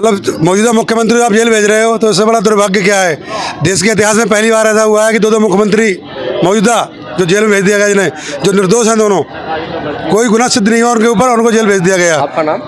मतलब मौजूदा मुख्यमंत्री को आप जेल भेज रहे हो, तो इससे बड़ा दुर्भाग्य क्या है। देश के इतिहास में पहली बार ऐसा हुआ है कि दो मुख्यमंत्री मौजूदा जो जेल में भेज दिया गया, जिन्हें जो निर्दोष हैं दोनों, कोई गुनाह सिद्ध नहीं हुआ उनके ऊपर, उनको जेल भेज दिया गया। आपका नाम?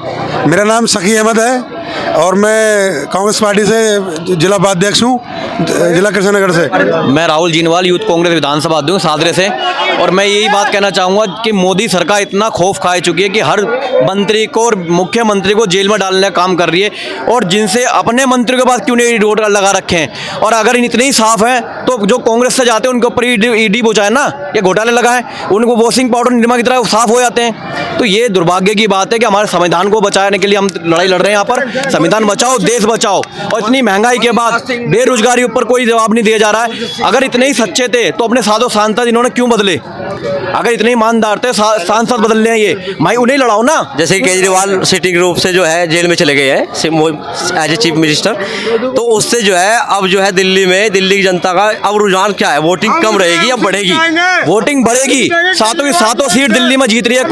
मेरा नाम सखी अहमद है और मैं कांग्रेस पार्टी से जिला उपाध्यक्ष हूँ, जिला कृष्णनगर से। मैं राहुल जीनवाल यूथ कांग्रेस विधानसभा अध्यक्ष सादरे से। और मैं यही बात कहना चाहूँगा कि मोदी सरकार इतना खौफ खा चुकी है कि हर मंत्री को और मुख्यमंत्री को जेल में डालने का काम कर रही है, और जिनसे अपने मंत्री के पास क्यों नहीं रोड लगा रखे हैं। और अगर इतने ही साफ हैं तो जो कांग्रेस से जाते हैं उनके ऊपर ईडी पहुँचाए ना, ये घोटाले लगाएं, उनको वॉशिंग पाउडर निरमा की तरह साफ हो जाते हैं। तो ये दुर्भाग्य की बात है कि हमारे संविधान को बचाने के लिए हम लड़ाई लड़ रहे हैं यहाँ पर। संविधान बचाओ, देश बचाओ। और इतनी महंगाई के बाद बेरोजगारी ऊपर कोई जवाब नहीं दिया जा रहा है। अगर इतने ही सच्चे थे तो अपने साधो सांसद इन्होंने क्यों बदले? अगर इतने ईमानदार थे सांसद बदलने हैं ये, मैं उन्हें लड़ाओ ना। जैसे केजरीवाल सिटिंग रूप से जो है जेल में चले गए हैं एज ए चीफ मिनिस्टर, तो उससे जो है अब जो है दिल्ली में दिल्ली की जनता का अब रुझान क्या है? वोटिंग कम रहेगी या बढ़ेगी? वोटिंग बढ़ेगी। सातों की सातों सीट दिल्ली में जीत रही है,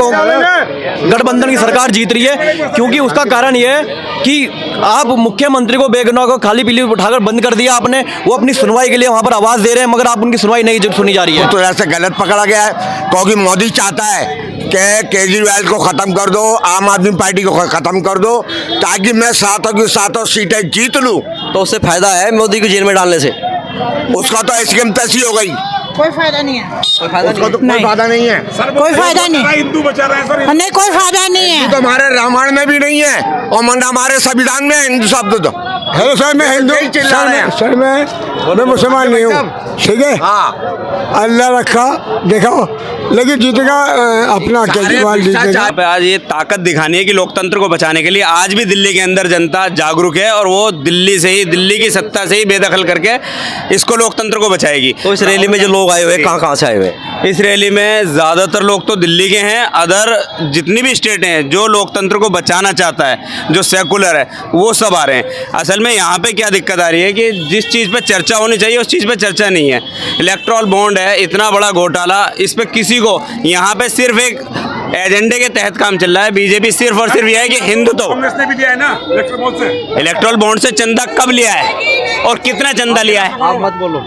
गठबंधन की सरकार जीत रही है। क्योंकि उसका कारण ये है कि आप मुख्यमंत्री को बेगुनाह को खाली पीली उठाकर बंद कर दिया आपने। वो अपनी सुनवाई के लिए वहाँ पर आवाज़ दे रहे हैं, मगर आप उनकी सुनवाई नहीं सुनी जा रही है। तो ऐसे गलत पकड़ा गया है, क्योंकि मोदी चाहता है कि केजरीवाल को ख़त्म कर दो, आम आदमी पार्टी को ख़त्म कर दो, ताकि मैं सातों की सातों सीटें जीत लूँ। तो उससे फायदा है मोदी को जेल में डालने से? उसका तो स्कीम तैसी हो गई, कोई फायदा नहीं है। उसका तो कोई फायदा नहीं है। कोई फायदा नहीं, हिंदू बचा रहे हैं सर। नहीं कोई फायदा नहीं है। तो हमारे रामायण में भी नहीं है और हमारे संविधान में हिंदू शब्द तो हेलो सर, मैं हिंदू सर मैं मुसलमान नहीं हूँ, ठीक है। हाँ, अल्लाह रखा देखो, लेकिन जीतेगा अपना केजरीवाल जीतेगा। आज ये ताकत दिखानी है कि लोकतंत्र को बचाने के लिए आज भी दिल्ली के अंदर जनता जागरूक है, और वो दिल्ली से ही, दिल्ली की सत्ता से ही बेदखल करके इसको लोकतंत्र को बचाएगी। तो इस रैली में जो लोग आए हुए हैं कहाँ से आए हुए हैं? इस रैली में ज़्यादातर लोग तो दिल्ली के हैं। अदर जितनी भी स्टेट हैं जो लोकतंत्र को बचाना चाहता है, जो सेकुलर है, वो सब आ रहे हैं। असल में यहाँ पे क्या दिक्कत आ रही है कि जिस चीज़ पे चर्चा होनी चाहिए उस चीज़ पे चर्चा नहीं है। इलेक्ट्रल बॉन्ड है, इतना बड़ा घोटाला, इस पे किसी को यहाँ पे सिर्फ एक एजेंडे के तहत काम चल रहा है। बीजेपी सिर्फ और सिर्फ यह है कि हिंदुत्व। कांग्रेस ने भी लिया है ना इलेक्ट्रल बॉन्ड से चंदा कब लिया है और कितना चंदा लिया है? आप मत बोलो।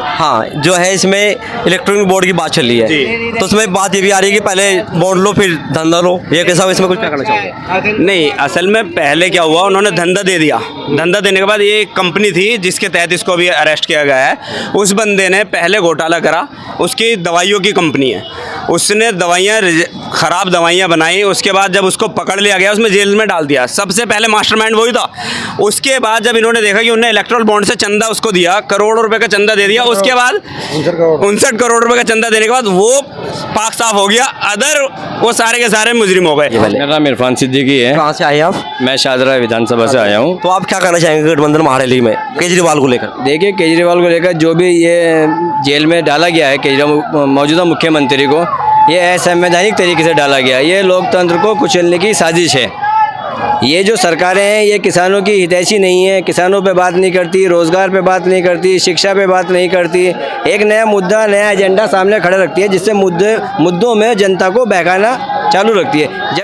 हाँ, जो है इसमें इलेक्ट्रॉनिक बोर्ड की बात चल रही है, तो उसमें बात ये भी आ रही है कि पहले बॉन्ड लो फिर धंधा लो। ये कैसा? इसमें कुछ क्या करना चाहिए? नहीं, असल में पहले क्या हुआ, उन्होंने धंधा दे दिया। धंधा देने के बाद ये एक कंपनी थी जिसके तहत इसको अभी अरेस्ट किया गया है। उस बंदे ने पहले घोटाला करा, उसकी दवाइयों की कंपनी है, उसने दवाइयाँ ख़राब दवाइयाँ बनाई। उसके बाद जब उसको पकड़ लिया गया, उसमें जेल में डाल दिया। सबसे पहले मास्टरमाइंड वही था। उसके बाद जब इन्होंने देखा कि उन्होंने इलेक्ट्रल बॉन्ड से चंदा उसको दिया, करोड़ों रुपए का चंदा दे दिया, उसके बाद 59 करोड़ रुपए का चंदा देने के बाद वो पाक साफ हो गया। अदर वो सारे के सारे मुजरिम हो गए। मेरा नाम इरफान सिद्दीकी है। कहाँ से आए आप? मैं शाहजरा विधानसभा से आया हूँ। तो आप क्या कहना चाहेंगे गठबंधन महारैली में केजरीवाल को लेकर? देखिए, केजरीवाल को लेकर जो भी ये जेल में डाला गया है केजरीवाल मौजूदा मुख्यमंत्री को, ये असंवैधानिक तरीके से डाला गया। ये लोकतंत्र को कुचलने की साजिश है। ये जो सरकारें हैं ये किसानों की हितैषी नहीं है, किसानों पे बात नहीं करती, रोज़गार पे बात नहीं करती, शिक्षा पे बात नहीं करती। एक नया मुद्दा, नया एजेंडा सामने खड़ा रखती है, जिससे मुद्दों में जनता को बहकाना चालू रखती है।